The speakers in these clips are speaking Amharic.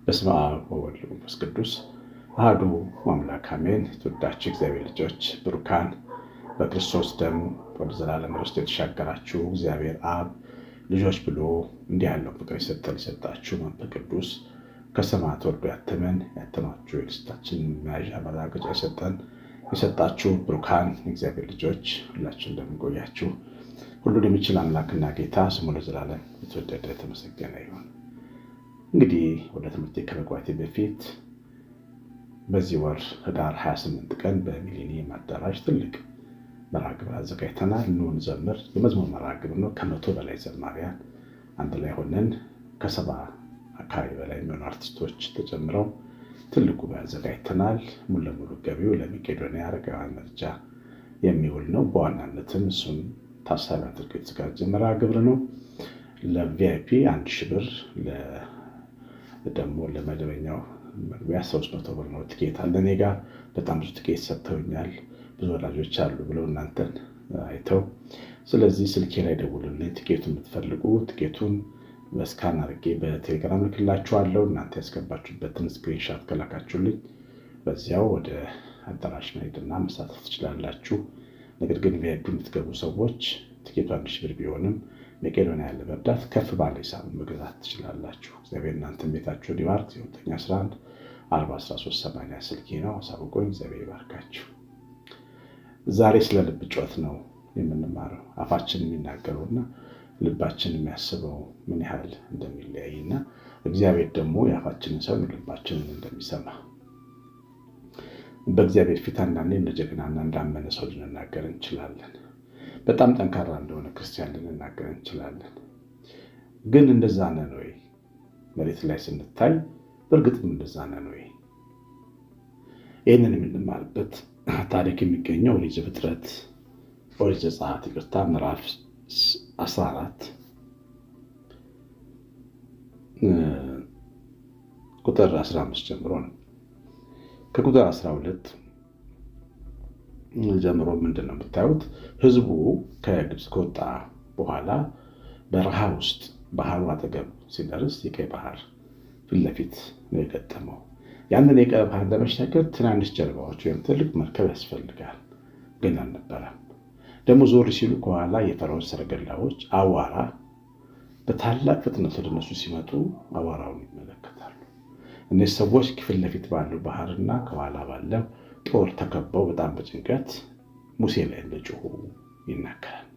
በስመ አብ ወወልድ ወመንፈስ ቅዱስ አሐዱ አምላክ አሜን። የተወዳችሁ እግዚአብሔር ልጆች ብሩካን በክርስቶስ ደም ወደ ዘላለም ርስት የተሻገራችሁ እግዚአብሔር አብ ልጆች ብሎ እንዲህ ያለው ፍቅር የሰጣችሁ መንፈስ ቅዱስ ከሰማያት ወርዶ ያተማችሁ የደስታችን መያዣ ማረጋገጫ የሰጣችሁ ብሩካን እግዚአብሔር ልጆች ሁላችሁ እንደምንቆያችሁ ሁሉን የሚችል አምላክና ጌታ ስሙ ለዘላለም የተወደደ የተመሰገነ ይሁን። እንግዲህ ወደ ትምህርት ከመግባቴ በፊት በዚህ ወር ህዳር 28 ቀን በሚሊኒየም አዳራሽ ትልቅ መርሃ ግብር አዘጋጅተናል። ኑ እንዘምር የመዝሙር መርሃ ግብር ነው። ከ100 በላይ ዘማሪያን አንድ ላይ ሆነን ከ70 አካባቢ በላይ የሚሆኑ አርቲስቶች ተጨምረው ትልቅ ጉባኤ አዘጋጅተናል። ሙሉ ለሙሉ ገቢው ለመቄዶንያ አረጋውያን መርጃ የሚውል ነው። በዋናነትም እሱን ታሳቢ አድርጎ የተዘጋጀ መርሃ ግብር ነው። ለቪአይፒ 1000 ብር፣ ደግሞ ለመደበኛው መግቢያ 300 ብር ነው። ትኬት አለ። እኔ ጋር በጣም ብዙ ትኬት ሰጥተውኛል። ብዙ ወላጆች አሉ ብለው እናንተን አይተው፣ ስለዚህ ስልኬ ላይ ደውሉልኝ። ትኬቱን የምትፈልጉ ትኬቱን በስካን አድርጌ በቴሌግራም ልክላችኋለሁ። እናንተ ያስገባችሁበትን ስክሪንሻት ከላካችሁልኝ በዚያው ወደ አዳራሽ መሄድና መሳተፍ ትችላላችሁ። ነገር ግን ቪአይፒ የምትገቡ ሰዎች ትኬቱ 1000 ብር ቢሆንም መቄዶንያ ያለ መርዳት ከፍ ባለ ሂሳብ መግዛት ትችላላችሁ። እግዚአብሔር እናንተን ቤታችሁን ይባርክ። 911 41380 ስልኬ ነው። አሳውቆኝ። እግዚአብሔር ይባርካችሁ። ዛሬ ስለ ልብ ጩኸት ነው የምንማረው። አፋችን የሚናገረውና ልባችን የሚያስበው ምን ያህል እንደሚለያይና እግዚአብሔር ደግሞ የአፋችንን ሳይሆን ልባችንን እንደሚሰማ በእግዚአብሔር ፊት አንዳንዴ እንደ ጀግናና እንዳመነ ሰው ልንናገር እንችላለን። በጣም ጠንካራ እንደሆነ ክርስቲያን ልንናገር እንችላለን። ግን እንደዛ ነን ወይ? መሬት ላይ ስንታይ በእርግጥም እንደዛ ነን ወይ? ይህንን የምንማርበት ታሪክ የሚገኘው ኦሪት ዘፍጥረት ኦሪት ዘጸአት ምዕራፍ 14 ቁጥር 15 ጀምሮ ነው። ከቁጥር 12 ጀምሮ ምንድን ነው የምታዩት? ህዝቡ ከግብፅ ከወጣ በኋላ በረሃ ውስጥ ባህሩ አጠገብ ሲደርስ የቀይ ባህር ፊት ለፊት ነው የገጠመው። ያንን የቀይ ባህር ለመሻገር ትናንሽ ጀልባዎች ወይም ትልቅ መርከብ ያስፈልጋል፣ ግን አልነበረም። ደግሞ ዞር ሲሉ ከኋላ የፈርዖን ሰረገላዎች አዋራ በታላቅ ፍጥነት ወደ እነሱ ሲመጡ አዋራውን ይመለከታሉ። እነዚህ ሰዎች ፊት ለፊት ባለው ባህርና ከኋላ ባለው ጦር ተከበው በጣም በጭንቀት ሙሴ ላይ እንደጮሁ ይናገራል።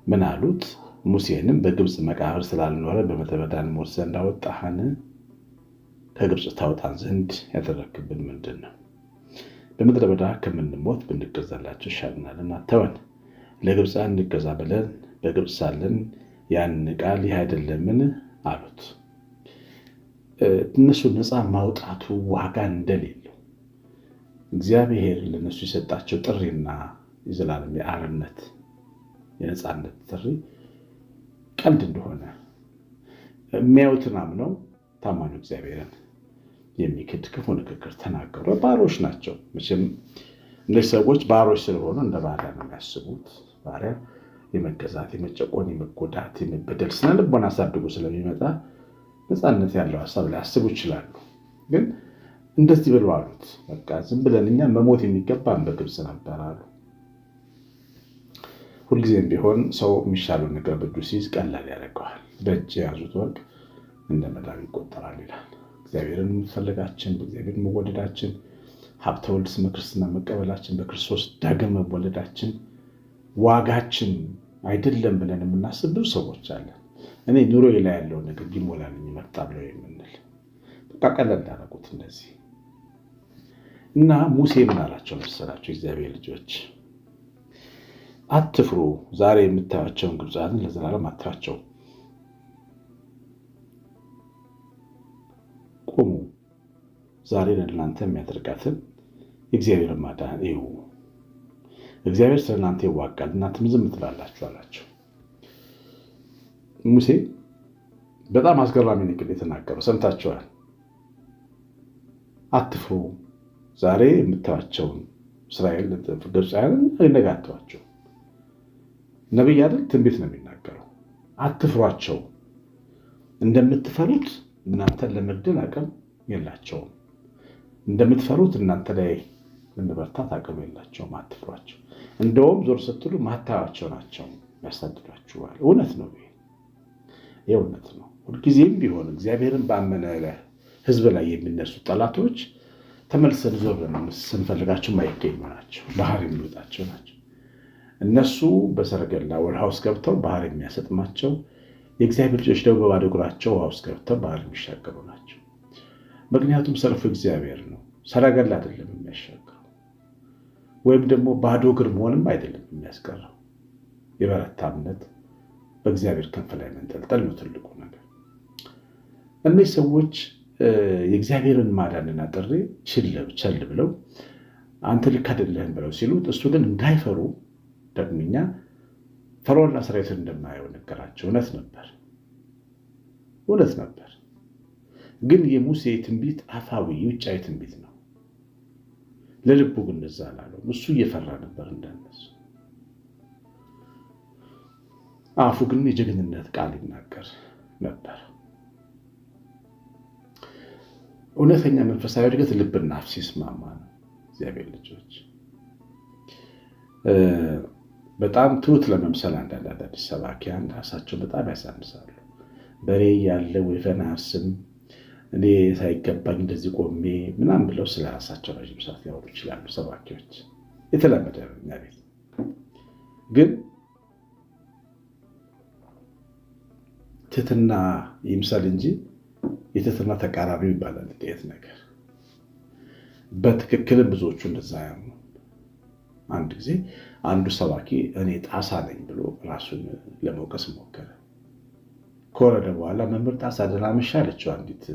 ምን አሉት? ሙሴንም በግብፅ መቃብር ስላልኖረ በምድረ በዳ እንሞት ዘንድ አወጣህን? ከግብፅ ታወጣን ዘንድ ያደረግብን ምንድን ነው? በምድረ በዳ ከምንሞት ብንገዛላቸው ይሻልናልና ተወን፣ ለግብፃን እንገዛ ብለን በግብፅ ሳለን ያን ቃል ይህ አይደለምን አሉት። እነሱ ነፃ ማውጣቱ ዋጋ እንደሌለው እግዚአብሔር ለነሱ የሰጣቸው ጥሪና የዘላለም የአርነት የነፃነት ጥሪ ቀልድ እንደሆነ የሚያዩትን አምነው ታማኙ እግዚአብሔርን የሚክድ ክፉ ንግግር ተናገሩ። ባሮች ናቸው። መቼም እነዚህ ሰዎች ባሮች ስለሆኑ እንደ ባሪያ ነው የሚያስቡት። ባሪያ የመገዛት፣ የመጨቆን፣ የመጎዳት፣ የመበደል ስነ ልቦና አሳድጎ ስለሚመጣ ነፃነት ያለው ሀሳብ ሊያስቡ ይችላሉ። ግን እንደዚህ ብለው አሉት፣ በቃ ዝም ብለን እኛ መሞት የሚገባን በግብፅ ነበር አሉ። ሁልጊዜም ቢሆን ሰው የሚሻለው ነገር በእጁ ሲይዝ ቀላል ያደርገዋል። በእጅ የያዙት ወርቅ እንደ መዳብ ይቆጠራል ይላል። እግዚአብሔርን መፈለጋችን፣ በእግዚአብሔር መወደዳችን፣ ሀብተ ወልድ ስመ ክርስትና መቀበላችን፣ በክርስቶስ ዳግም መወለዳችን ዋጋችን አይደለም ብለን የምናስብ ብዙ ሰዎች አለን። እኔ ኑሮ ላይ ያለው ነገር ቢሞላልኝ ይመጣ ብለው የምንል በቃ ቀለል እንዳደረጉት እንደዚህ እና ሙሴ ምን አላቸው መሰላቸው? እግዚአብሔር ልጆች አትፍሩ፣ ዛሬ የምታያቸውን ግብፃውያንን ለዘላለም አትፍሯቸው። ቁሙ፣ ዛሬ ለእናንተ የሚያደርጋትን የእግዚአብሔር ማዳን እዩ። እግዚአብሔር ስለ እናንተ ይዋጋል፣ እናንተም ዝም ትላላችሁ አላቸው። ሙሴ በጣም አስገራሚ ንግግር የተናገረው ሰምታችኋል። አትፍሩ፣ ዛሬ የምታዩቸውን እስራኤል ግብፃውያንን ነገ አትፍሯቸው። ነቢይ አይደል? ትንቢት ነው የሚናገረው። አትፍሯቸው፣ እንደምትፈሩት እናንተን ለመግደል አቅም የላቸውም። እንደምትፈሩት እናንተ ላይ ለመበርታት አቅም የላቸውም። አትፍሯቸው። እንደውም ዞር ስትሉ ማታያቸው ናቸው፣ ያሳድዷችኋል። እውነት ነው። ይህ እውነት ነው። ሁልጊዜም ቢሆን እግዚአብሔርን ባመነ ሕዝብ ላይ የሚነሱ ጠላቶች ተመልሰን ዞር ስንፈልጋቸው የማይገኙ ናቸው። ባህር የሚወጣቸው ናቸው። እነሱ በሰረገላ ውሃ ውስጥ ገብተው ባህር የሚያሰጥማቸው፣ የእግዚአብሔር ልጆች ደግሞ በባዶ እግራቸው ውሃ ውስጥ ገብተው ባህር የሚሻገሩ ናቸው። ምክንያቱም ሰልፉ እግዚአብሔር ነው። ሰረገላ አይደለም የሚያሻገረው፣ ወይም ደግሞ ባዶ እግር መሆንም አይደለም የሚያስቀረው። የበረታ እምነት በእግዚአብሔር ክንፍ ላይ መንጠልጠል ነው ትልቁ ነገር። እነዚህ ሰዎች የእግዚአብሔርን ማዳንና ጥሪ ቸል ብለው አንተ ልክ አይደለህም ብለው ሲሉት፣ እሱ ግን እንዳይፈሩ ደግሞኛ ፈርዖንና ሰራዊቱን እንደማየው ነገራቸው። እውነት ነበር። ግን የሙሴ ትንቢት አፋዊ ውጫዊ ትንቢት ነው። ለልቡ ግን እንደዛ አላለው። እሱ እየፈራ ነበር እንዳነሱ። አፉ ግን የጀግንነት ቃል ይናገር ነበር። እውነተኛ መንፈሳዊ እድገት ልብና አፍ ሲስማማ ነው። እግዚአብሔር ልጆች በጣም ትሁት ለመምሰል አንዳንድ አዳዲስ ሰባኪያን ራሳቸው በጣም ያሳንሳሉ። በሬ ያለ ወይፈን አያርስም፣ እኔ ሳይገባኝ እንደዚህ ቆሜ ምናምን ብለው ስለ ራሳቸው ረዥም ሰዓት ሊያወሩ ይችላሉ ሰባኪዎች። የተለመደ ነው እኛ ቤት። ግን ትህትና ይምሰል እንጂ የትህትና ተቃራኒው ይባላል ጥቂት ነገር። በትክክልም ብዙዎቹ እንደዛ ያምኑ። አንድ ጊዜ አንዱ ሰባኪ እኔ ጣሳ ነኝ ብሎ ራሱን ለመውቀስ ሞከረ። ከወረደ በኋላ መምህር ጣሳ ደህና መሻ አለችው አንዲት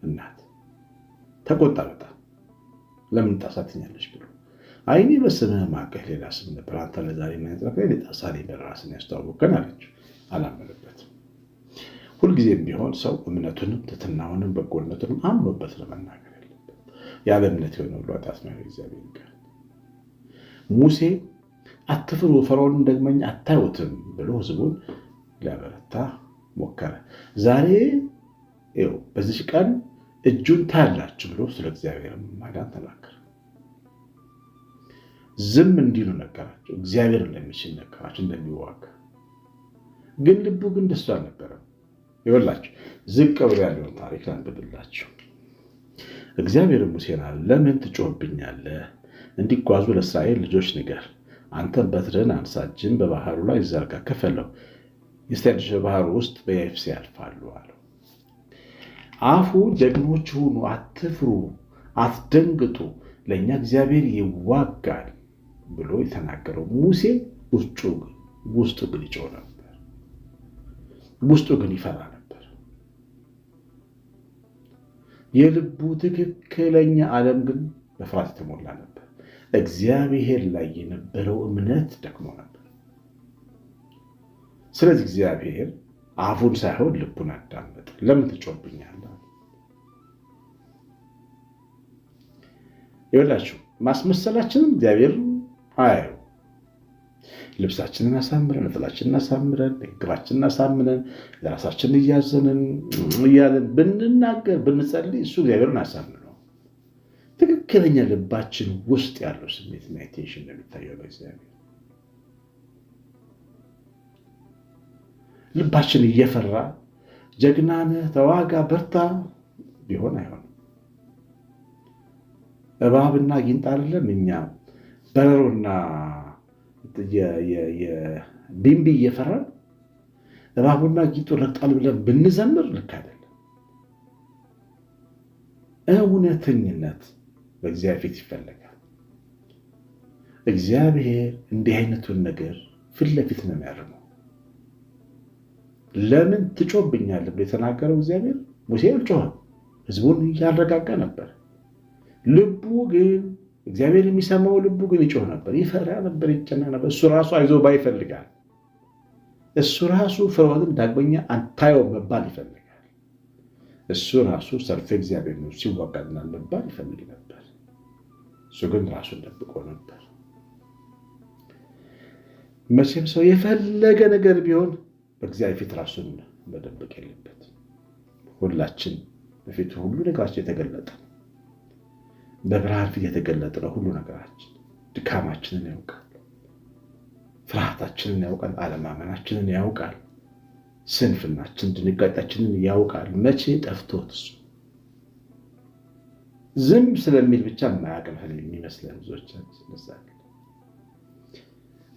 እናት። ተቆጣ በጣም። ለምን ጣሳ ትኛለች ብሎ። አይኔ በስምህ ማቀህ ሌላ ስም ነበር፣ አንተ ለዛሬ ናይጥረፈ ጣሳ ነኝ በራስን ያስተዋወቀን አለችው። አላመነበትም። ሁልጊዜም ቢሆን ሰው እምነቱንም ትሕትናውንም በጎነቱንም አምኖበት ለመናገር ያለበት። ያለ እምነት የሆነ ሁሉ ኃጢአት ነው እግዚአብሔር ቃል። ሙሴ አትፍሩ፣ ፈርዖንን ደግመኛ አታዩትም ብሎ ሕዝቡን ሊያበረታ ሞከረ። ዛሬ በዚህ ቀን እጁን ታያላችሁ ብሎ ስለ እግዚአብሔር ማዳን ተናገረ። ዝም እንዲሉ ነገራቸው። እግዚአብሔር እንደሚችል ነገራቸው፣ እንደሚዋጋ። ግን ልቡ ግን ደስ አልነበረም። ይኸውላችሁ ዝቅ ብሎ ያለውን ታሪክ ላንብብላችሁ። እግዚአብሔር ሙሴን አለ፣ ለምን ትጮህብኛለህ? እንዲጓዙ ለእስራኤል ልጆች ንገር። አንተም በትርህን አንሳ፣ እጅህን በባህሩ ላይ ዘርጋ፣ ክፈለው፣ የእስራኤል ልጆች በባህሩ ውስጥ በየብስ ያልፋሉ አለው። አፉ ጀግኖች ሁኑ፣ አትፍሩ፣ አትደንግጡ፣ ለእኛ እግዚአብሔር ይዋጋል ብሎ የተናገረው ሙሴ ውስጡ ግን ይጮህ ነበር። ውስጡ ግን ይፈራ ነበር። የልቡ ትክክለኛ ዓለም ግን በፍርሃት የተሞላ ነበር። እግዚአብሔር ላይ የነበረው እምነት ደክሞ ነበር። ስለዚህ እግዚአብሔር አፉን ሳይሆን ልቡን አዳመጠ። ለምን ትጮህብኛለህ? ይኸውላችሁ ማስመሰላችንን እግዚአብሔር አያዩ። ልብሳችንን አሳምረን፣ ነጠላችንን አሳምረን፣ ንግግራችንን አሳምረን፣ ለራሳችንን እያዘንን እያለን ብንናገር ብንጸልይ እሱ እግዚአብሔርን አሳምነው። ትክክለኛ ልባችን ውስጥ ያለው ስሜት ሜዲቴሽን እንደሚታየው በእግዚአብሔር ልባችን እየፈራ ጀግናነህ ተዋጋ በርታ ቢሆን አይሆንም። እባብና ጊንጥ አይደለም እኛ በረሮና ቢምቢ እየፈራን እባቡና ጊንጡ ረግጣል ብለን ብንዘምር ልክ አይደለም። እውነተኝነት በእግዚአብሔር ፊት ይፈለጋል። እግዚአብሔር እንዲህ አይነቱን ነገር ፊት ለፊት ነው የሚያርመው። ለምን ትጮህብኛለህ ብሎ የተናገረው እግዚአብሔር ሙሴ አልጮኸም፣ ህዝቡን እያረጋጋ ነበር። ልቡ ግን እግዚአብሔር የሚሰማው ልቡ ግን ይጮህ ነበር፣ ይፈራ ነበር፣ ይጨነቅ ነበር። እሱ ራሱ አይዞህ ባይ ይፈልጋል። እሱ ራሱ ፍርዖንን ዳግመኛ አታየውም መባል ይፈልጋል። እሱ ራሱ ሰልፍ እግዚአብሔር ነው ሲዋጋና መባል ይፈልግ ነበር። እሱ ግን ራሱን ደብቆ ነበር። መቼም ሰው የፈለገ ነገር ቢሆን በእግዚአብሔር ፊት ራሱን መደበቅ የለበት። ሁላችን በፊቱ ሁሉ ነገራችን የተገለጠ በብርሃን ፊት የተገለጠ ነው። ሁሉ ነገራችን ድካማችንን ያውቃል፣ ፍርሃታችንን ያውቃል፣ አለማመናችንን ያውቃል፣ ስንፍናችን ድንጋጤያችንን ያውቃል። መቼ ጠፍቶት እሱ ዝም ስለሚል ብቻ የማያውቅም የሚመስለን ብዙዎቻችን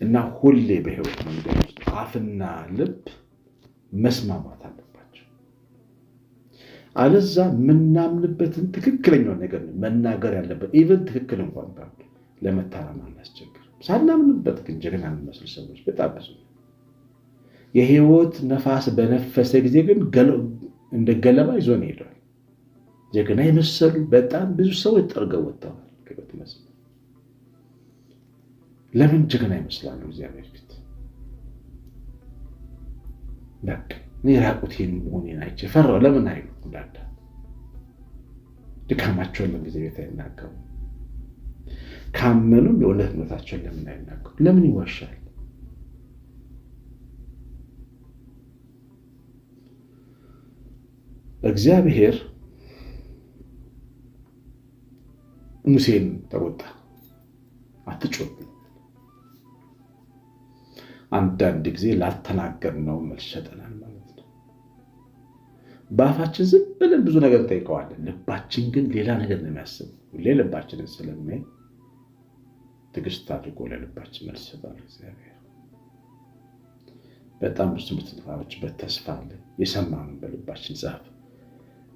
እና ሁሌ በህይወት መንገድ ውስጥ አፍና ልብ መስማማት አለባቸው። አለዛ የምናምንበትን ትክክለኛውን ነገር መናገር ያለበት ኢቨን ትክክል እንኳን ባይሆን ለመታረም አናስቸግር። ሳናምንበት ግን ጀግና የሚመስሉ ሰዎች በጣም ብዙ። የህይወት ነፋስ በነፈሰ ጊዜ ግን እንደ ገለባ ይዞን ሄዷል። ጀግና የመሰሉ በጣም ብዙ ሰዎች ጠርገው ወጥተዋል ከህይወት መስመር። ለምን ጀግና ይመስላሉ? እግዚአብሔር ፊት በቃ እኔ ራቁቴን መሆኔን አይቼ ፈራሁ ለምን አይሉ እንዳዳ ድካማቸውን ለምን ጊዜ ቤት አይናገሩ? ካመኑም የእውነትነታቸውን ለምን አይናገሩ? ለምን ይዋሻል? እግዚአብሔር ሙሴን ተቆጣ። አትጮህ። አንዳንድ ጊዜ ላልተናገርነው መልስ ሰጠናል ማለት ነው። በአፋችን ዝም ብለን ብዙ ነገር እንጠይቀዋለን፣ ልባችን ግን ሌላ ነገር ነው የሚያስበው። ሁሌ ልባችንን ስለሚያይ ትዕግስት አድርጎ ለልባችን መልስ ይሰጣል እግዚአብሔር። በጣም ብዙ የምትነፋችበት ተስፋ አለ። የሰማነውን በልባችን ጻፍ።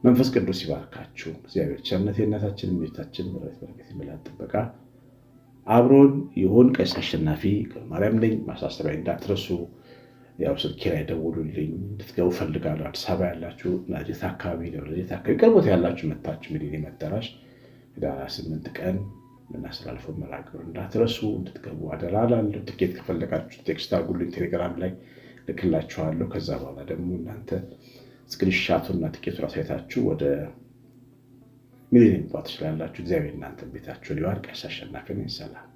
መንፈስ ቅዱስ ይባርካችሁ። እግዚአብሔር ቸርነት የእናታችን ቤታችን ምሕረት በረከት ይመላል ጥበቃ አብሮን ይሁን። ቀሲስ አሸናፊ ማርያም ነኝ። ማሳሰቢያ እንዳትረሱ። ያው ስልኬ ላይ ደውሉልኝ። እንድትገቡ ፈልጋለሁ። አዲስ አበባ ያላችሁ ናዝሬት አካባቢ፣ ደብረዘይት አካባቢ ቅርቦት ያላችሁ መታችሁ ሚሊኒየም አዳራሽ ህዳር 8 ቀን እናስተላልፈው መርሃ ግብር እንዳትረሱ እንድትገቡ አደራ እላለሁ። ትኬት ከፈለጋችሁ ቴክስት አድርጉልኝ፣ ቴሌግራም ላይ ልክላችኋለሁ። ከዛ በኋላ ደግሞ እናንተ ስክሪንሻቱና ትኬቱን አሳይታችሁ ወደ ሚሊኒየም መግባት ትችላላችሁ። እግዚአብሔር እናንተን ቤታችሁን ይባርክ። ቀሲስ አሸናፊ ነኝ። ሰላም